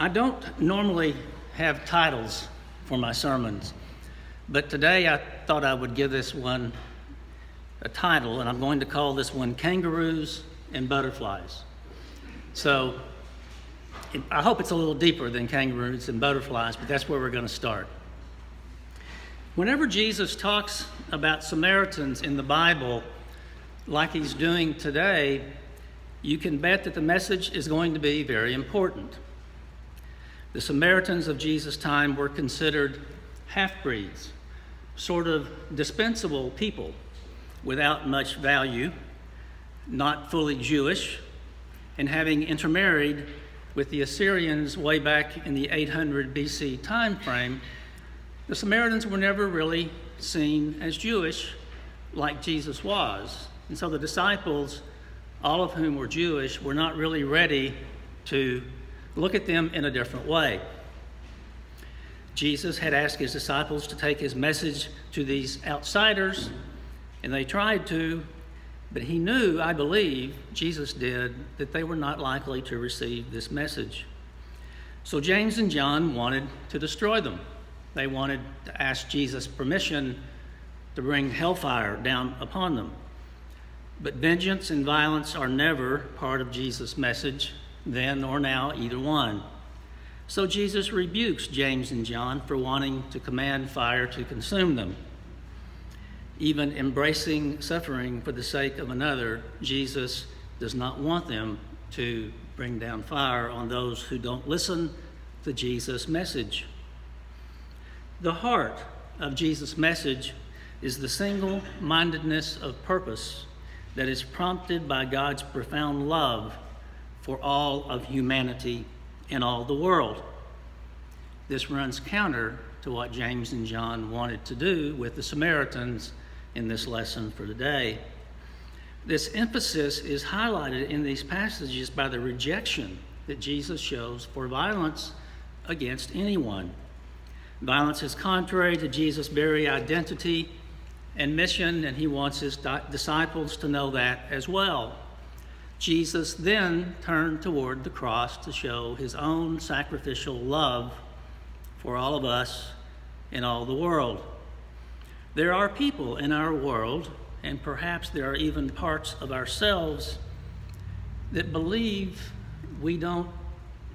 I don't normally have titles for my sermons, but today I thought I would give this one a title, and I'm going to call this one Kangaroos and Butterflies. So I hope it's a little deeper than kangaroos and butterflies, but that's where we're going to start. Whenever Jesus talks about Samaritans in the Bible, like he's doing today, you can bet that the message is going to be very important. The Samaritans of Jesus' time were considered half-breeds, sort of dispensable people without much value, not fully Jewish, and having intermarried with the Assyrians way back in the 800 BC time frame, the Samaritans were never really seen as Jewish like Jesus was. And so the disciples, all of whom were Jewish, were not really ready to look at them in a different way. Jesus had asked his disciples to take his message to these outsiders, and they tried to, but he knew, I believe, Jesus did, that they were not likely to receive this message. So James and John wanted to destroy them. They wanted to ask Jesus permission to bring hellfire down upon them. But vengeance and violence are never part of Jesus' message, then or now, either one. So Jesus rebukes James and John for wanting to command fire to consume them. Even embracing suffering for the sake of another, Jesus does not want them to bring down fire on those who don't listen to Jesus' message. The heart of Jesus' message is the single-mindedness of purpose that is prompted by God's profound love for all of humanity in all the world. This runs counter to what James and John wanted to do with the Samaritans in this lesson for today. This emphasis is highlighted in these passages by the rejection that Jesus shows for violence against anyone. Violence is contrary to Jesus' very identity and mission, and he wants his disciples to know that as well. Jesus then turned toward the cross to show his own sacrificial love for all of us in all the world. There are people in our world, and perhaps there are even parts of ourselves, that believe we don't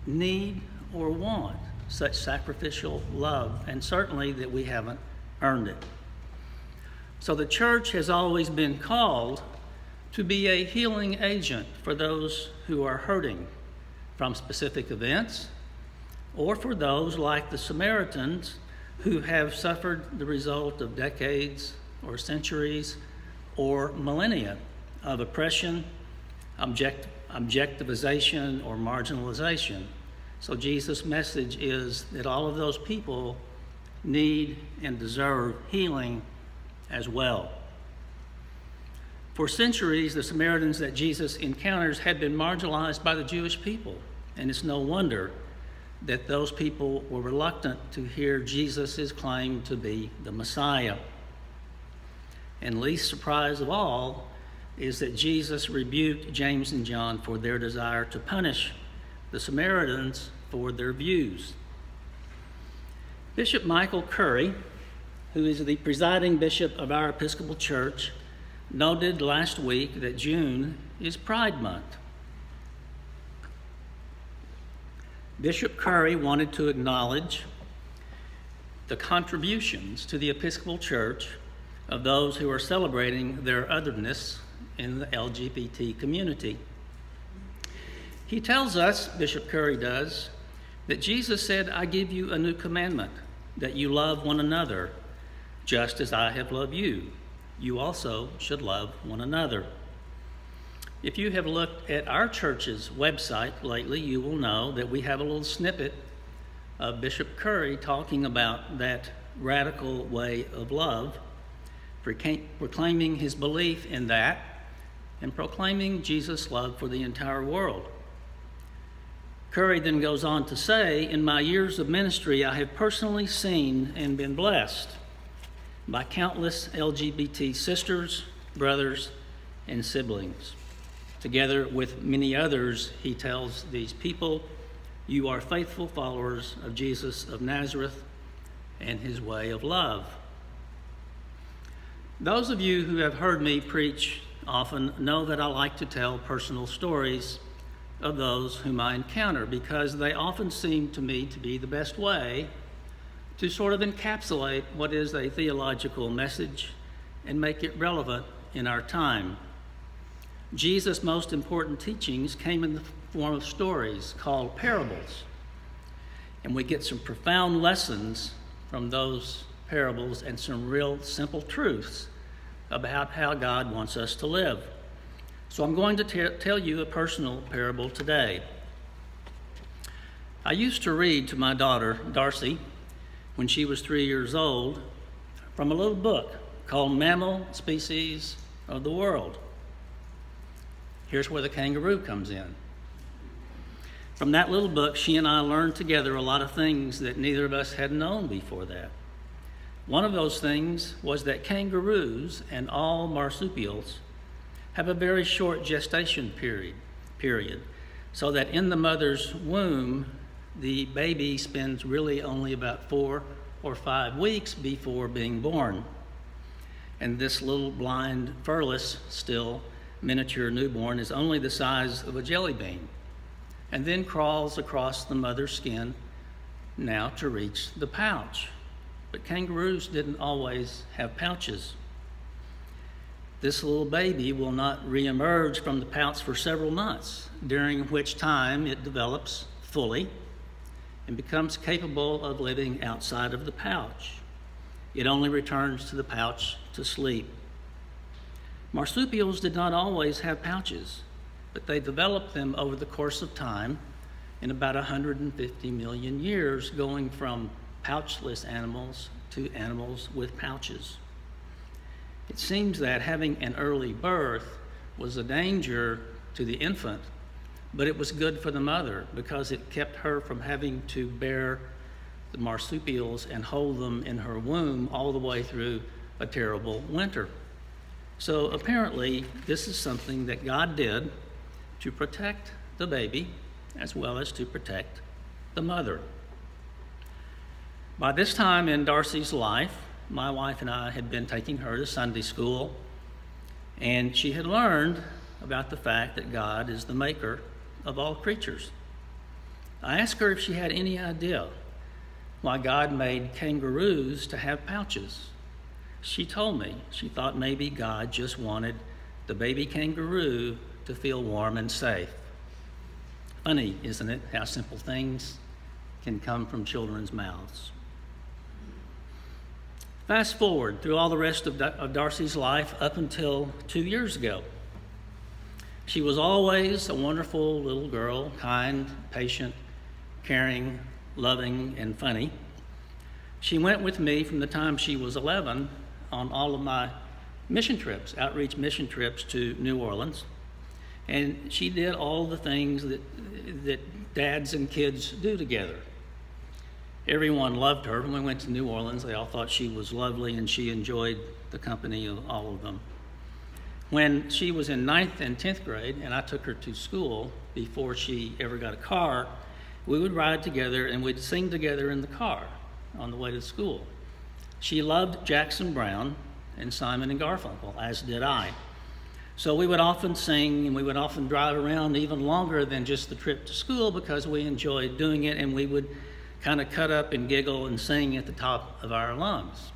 need or want such sacrificial love, and certainly that we haven't earned it. So the church has always been called to be a healing agent for those who are hurting from specific events, or for those like the Samaritans who have suffered the result of decades or centuries or millennia of oppression, objectivization, or marginalization. So Jesus' message is that all of those people need and deserve healing as well. For centuries, the Samaritans that Jesus encounters had been marginalized by the Jewish people, and it's no wonder that those people were reluctant to hear Jesus' claim to be the Messiah. And least surprise of all is that Jesus rebuked James and John for their desire to punish the Samaritans for their views. Bishop Michael Curry, who is the presiding bishop of our Episcopal Church, noted last week that June is Pride Month. Bishop Curry wanted to acknowledge the contributions to the Episcopal Church of those who are celebrating their otherness in the LGBT community. He tells us, Bishop Curry does, that Jesus said, "I give you a new commandment, that you love one another, just as I have loved you. You also should love one another." If you have looked at our church's website lately, you will know that we have a little snippet of Bishop Curry talking about that radical way of love, proclaiming his belief in that, and proclaiming Jesus' love for the entire world. Curry then goes on to say, "In my years of ministry, I have personally seen and been blessed by countless LGBT sisters, brothers, and siblings. Together with many others, he tells these people you are faithful followers of Jesus of Nazareth and his way of love. Those of you who have heard me preach often know that I like to tell personal stories of those whom I encounter because they often seem to me to be the best way to sort of encapsulate what is a theological message and make it relevant in our time. Jesus' most important teachings came in the form of stories called parables, and we get some profound lessons from those parables and some real simple truths about how God wants us to live. So I'm going to tell you a personal parable today. I used to read to my daughter, Darcy, when she was 3 years old, from a little book called Mammal Species of the World. Here's where the kangaroo comes in. From that little book, she and I learned together a lot of things that neither of us had known before that. One of those things was that kangaroos and all marsupials have a very short gestation period, so that in the mother's womb, the baby spends really only about 4 or 5 weeks before being born. And this little blind, furless, still miniature newborn is only the size of a jelly bean, and then crawls across the mother's skin now to reach the pouch. But kangaroos didn't always have pouches. This little baby will not reemerge from the pouch for several months, during which time it develops fully and becomes capable of living outside of the pouch. It only returns to the pouch to sleep. Marsupials did not always have pouches, but they developed them over the course of time in about 150 million years, going from pouchless animals to animals with pouches. It seems that having an early birth was a danger to the infant, but it was good for the mother because it kept her from having to bear the marsupials and hold them in her womb all the way through a terrible winter. So apparently, this is something that God did to protect the baby as well as to protect the mother. By this time in Darcy's life, my wife and I had been taking her to Sunday school, and she had learned about the fact that God is the maker of all creatures. I asked her if she had any idea why God made kangaroos to have pouches. She told me she thought maybe God just wanted the baby kangaroo to feel warm and safe. Funny, isn't it, how simple things can come from children's mouths. Fast forward through all the rest of Darcy's life up until 2 years ago. She was always a wonderful little girl, kind, patient, caring, loving, and funny. She went with me from the time she was 11 on all of my mission trips, outreach mission trips to New Orleans. And she did all the things that dads and kids do together. Everyone loved her. When we went to New Orleans, they all thought she was lovely and she enjoyed the company of all of them. When she was in 9th and 10th grade, and I took her to school before she ever got a car, we would ride together and we'd sing together in the car on the way to school. She loved Jackson Browne and Simon and Garfunkel, as did I. So we would often sing and we would often drive around even longer than just the trip to school because we enjoyed doing it, and we would kind of cut up and giggle and sing at the top of our lungs.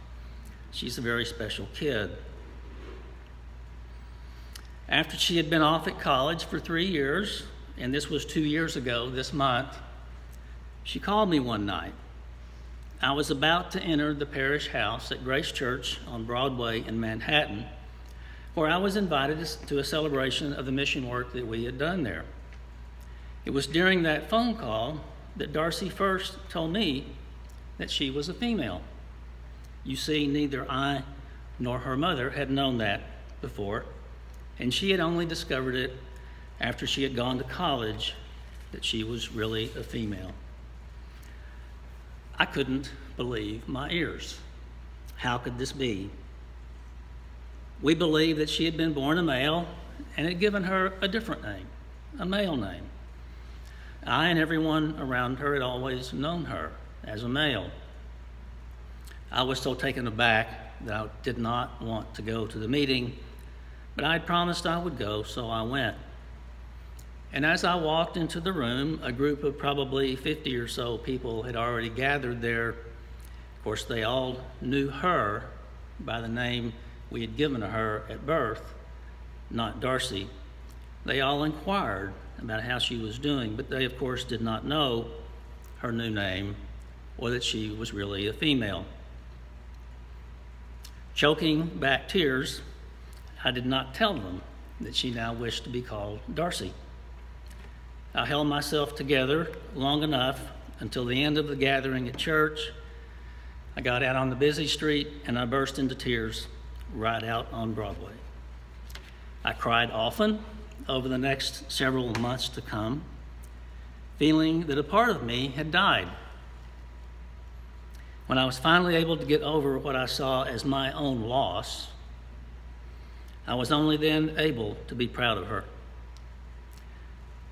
She's a very special kid. After she had been off at college for 3 years, and this was 2 years ago this month, she called me one night. I was about to enter the parish house at Grace Church on Broadway in Manhattan, where I was invited to a celebration of the mission work that we had done there. It was during that phone call that Darcy first told me that she was a female. You see, neither I nor her mother had known that before, and she had only discovered it after she had gone to college that she was really a female. I couldn't believe my ears. How could this be? We believed that she had been born a male and had given her a different name, a male name. I and everyone around her had always known her as a male. I was so taken aback that I did not want to go to the meeting, but I had promised I would go, so I went. And as I walked into the room, a group of probably 50 or so people had already gathered there. Of course, they all knew her by the name we had given her at birth, not Darcy. They all inquired about how she was doing, but they, of course, did not know her new name or that she was really a female. Choking back tears, I did not tell them that she now wished to be called Darcy. I held myself together long enough until the end of the gathering at church. I got out on the busy street and I burst into tears right out on Broadway. I cried often over the next several months to come, feeling that a part of me had died. When I was finally able to get over what I saw as my own loss, I was only then able to be proud of her.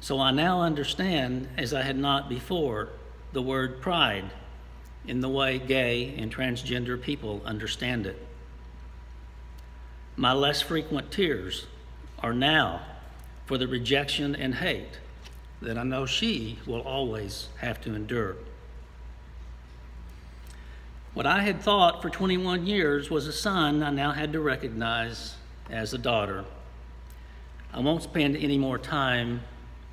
So I now understand, as I had not before, the word pride in the way gay and transgender people understand it. My less frequent tears are now for the rejection and hate that I know she will always have to endure. What I had thought for 21 years was a son I now had to recognize as a daughter. I won't spend any more time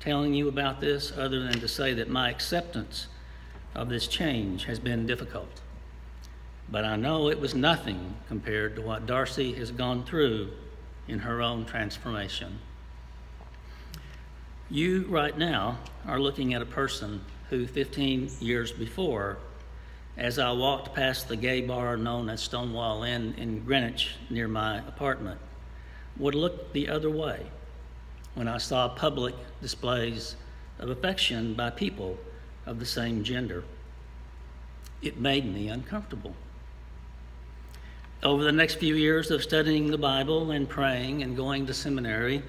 telling you about this other than to say that my acceptance of this change has been difficult. But I know it was nothing compared to what Darcy has gone through in her own transformation. You right now are looking at a person who 15 years before, as I walked past the gay bar known as Stonewall Inn in Greenwich near my apartment, would look the other way when I saw public displays of affection by people of the same gender. It made me uncomfortable. Over the next few years of studying the Bible and praying and going to seminary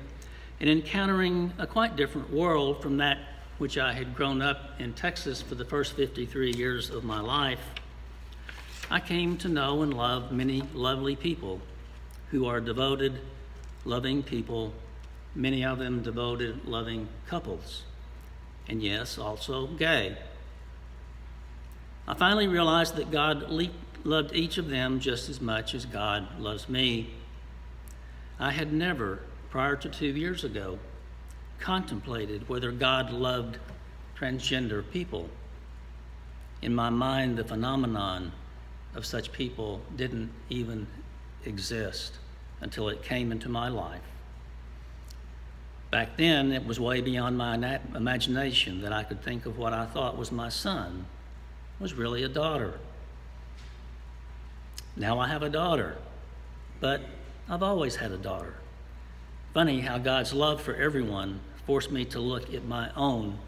and encountering a quite different world from that which I had grown up in Texas for the first 53 years of my life, I came to know and love many lovely people who are devoted, loving people, many of them devoted, loving couples, and yes, also gay. I finally realized that God loved each of them just as much as God loves me. I had never, prior to 2 years ago, contemplated whether God loved transgender people. In my mind, the phenomenon of such people didn't even exist until it came into my life. Back then, it was way beyond my imagination that I could think of what I thought was my son was really a daughter. Now I have a daughter, but I've always had a daughter. Funny how God's love for everyone forced me to look at my own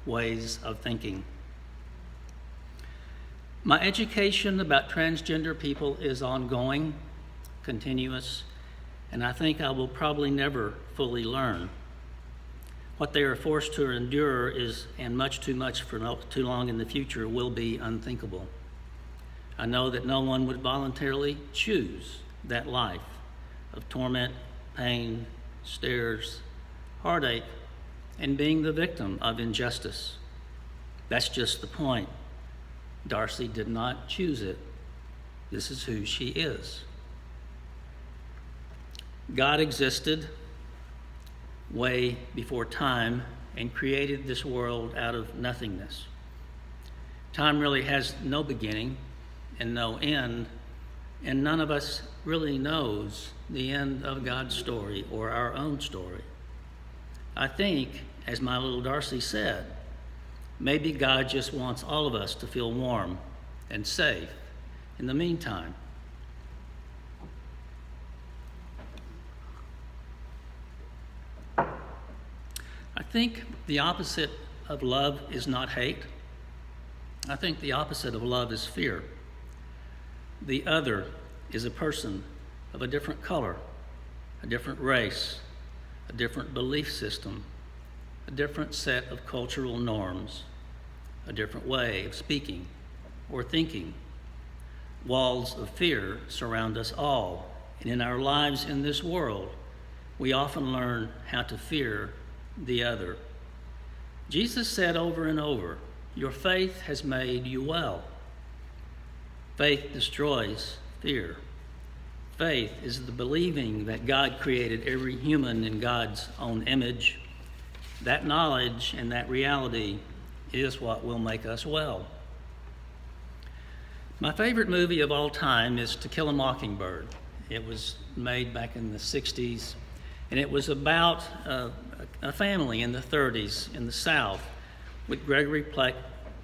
ways of thinking. My education about transgender people is ongoing, continuous, and I think I will probably never fully learn. What they are forced to endure is, and much too much for too long in the future, will be unthinkable. I know that no one would voluntarily choose that life of torment, pain, stares, heartache, and being the victim of injustice. That's just the point. Darcy did not choose it. This is who she is. God existed way before time and created this world out of nothingness. Time really has no beginning and no end, and none of us really knows the end of God's story or our own story. I think, as my little Darcy said, maybe God just wants all of us to feel warm and safe in the meantime. I think the opposite of love is not hate. I think the opposite of love is fear. The other is a person of a different color, a different race, a different belief system, a different set of cultural norms, a different way of speaking or thinking. Walls of fear surround us all, and in our lives in this world, we often learn how to fear the other. Jesus said over and over, "Your faith has made you well." Faith destroys fear. Faith is the believing that God created every human in God's own image. That knowledge and that reality is what will make us well. My favorite movie of all time is To Kill a Mockingbird. It was made back in the 60s, and it was about a family in the 30s in the South with Gregory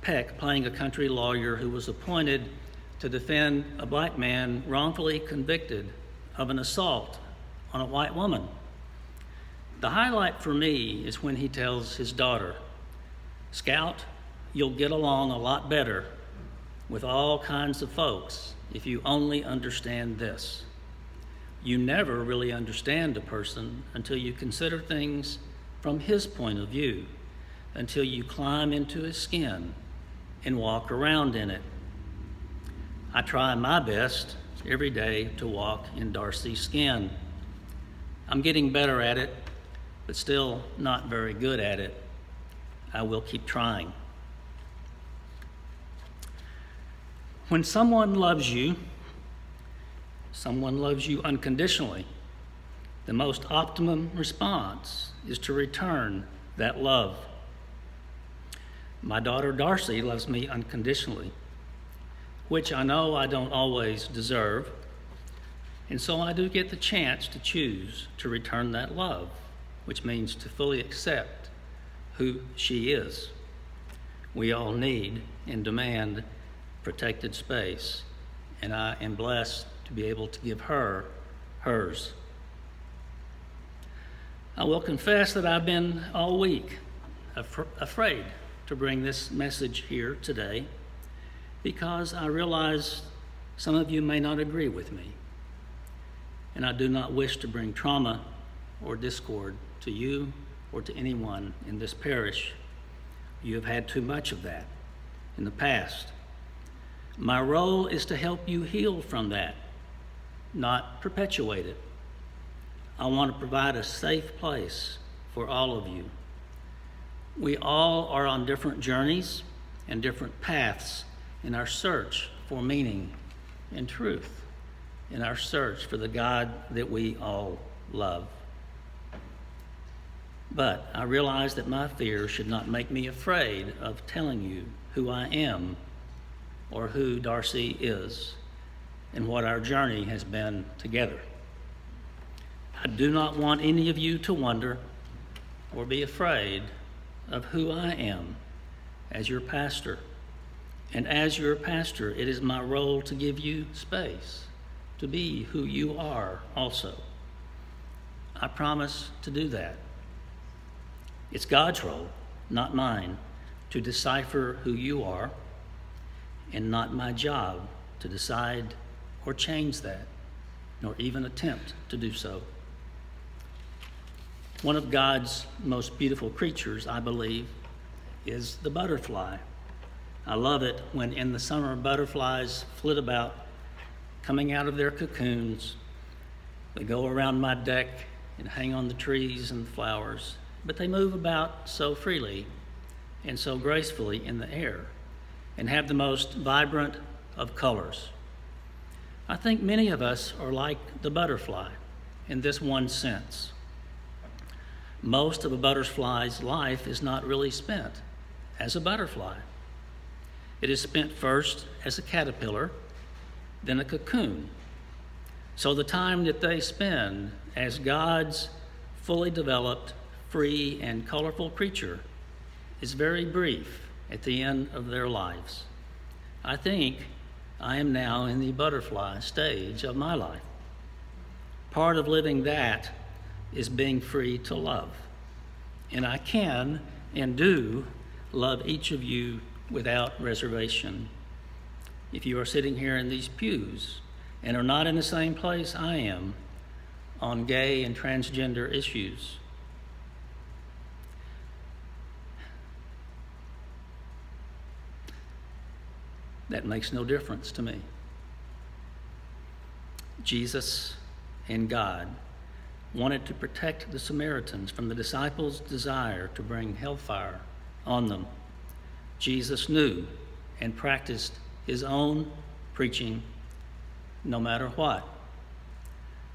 Peck playing a country lawyer who was appointed to defend a black man wrongfully convicted of an assault on a white woman. The highlight for me is when he tells his daughter, "Scout, you'll get along a lot better with all kinds of folks if you only understand this. You never really understand a person until you consider things from his point of view, until you climb into his skin and walk around in it." I try my best every day to walk in Darcy's skin. I'm getting better at it, but still not very good at it. I will keep trying. When someone loves you unconditionally, the most optimum response is to return that love. My daughter Darcy loves me unconditionally, which I know I don't always deserve, and so I do get the chance to choose to return that love, which means to fully accept who she is. We all need and demand protected space, and I am blessed to be able to give her hers. I will confess that I've been all week afraid to bring this message here today because I realize some of you may not agree with me, and I do not wish to bring trauma or discord to you or to anyone in this parish. You have had too much of that in the past. My role is to help you heal from that, not perpetuate it. I want to provide a safe place for all of you. We all are on different journeys and different paths in our search for meaning and truth, in our search for the God that we all love. But I realize that my fear should not make me afraid of telling you who I am or who Darcy is and what our journey has been together. I do not want any of you to wonder or be afraid of who I am as your pastor. And as your pastor, it is my role to give you space to be who you are also. I promise to do that. It's God's role, not mine, to decipher who you are, and not my job to decide or change that, nor even attempt to do so. One of God's most beautiful creatures, I believe, is the butterfly. I love it when in the summer butterflies flit about, coming out of their cocoons. They go around my deck and hang on the trees and the flowers, but they move about so freely and so gracefully in the air and have the most vibrant of colors. I think many of us are like the butterfly in this one sense. Most of a butterfly's life is not really spent as a butterfly. It is spent first as a caterpillar, then a cocoon. So the time that they spend as God's fully developed, free, and colorful creature is very brief at the end of their lives. I think I am now in the butterfly stage of my life. Part of living that is being free to love. And I can and do love each of you without reservation. If you are sitting here in these pews and are not in the same place I am on gay and transgender issues, that makes no difference to me. Jesus and God wanted to protect the Samaritans from the disciples' desire to bring hellfire on them. Jesus knew and practiced his own preaching no matter what.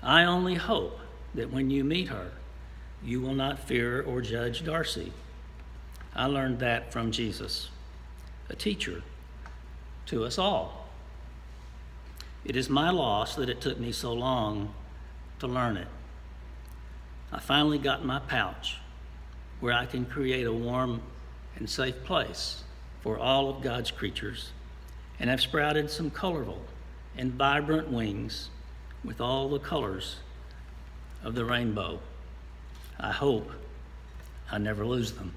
I only hope that when you meet her, you will not fear or judge Darcy. I learned that from Jesus, a teacher to us all. It is my loss that it took me so long to learn it. I finally got my pouch where I can create a warm and safe place for all of God's creatures, and have sprouted some colorful and vibrant wings with all the colors of the rainbow. I hope I never lose them.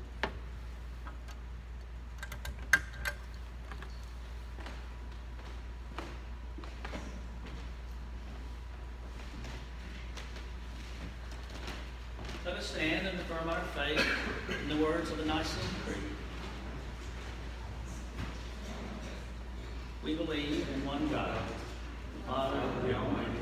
Let us stand and affirm our faith in the words of the Nicene Creed. We believe in one God, the Father, the Almighty,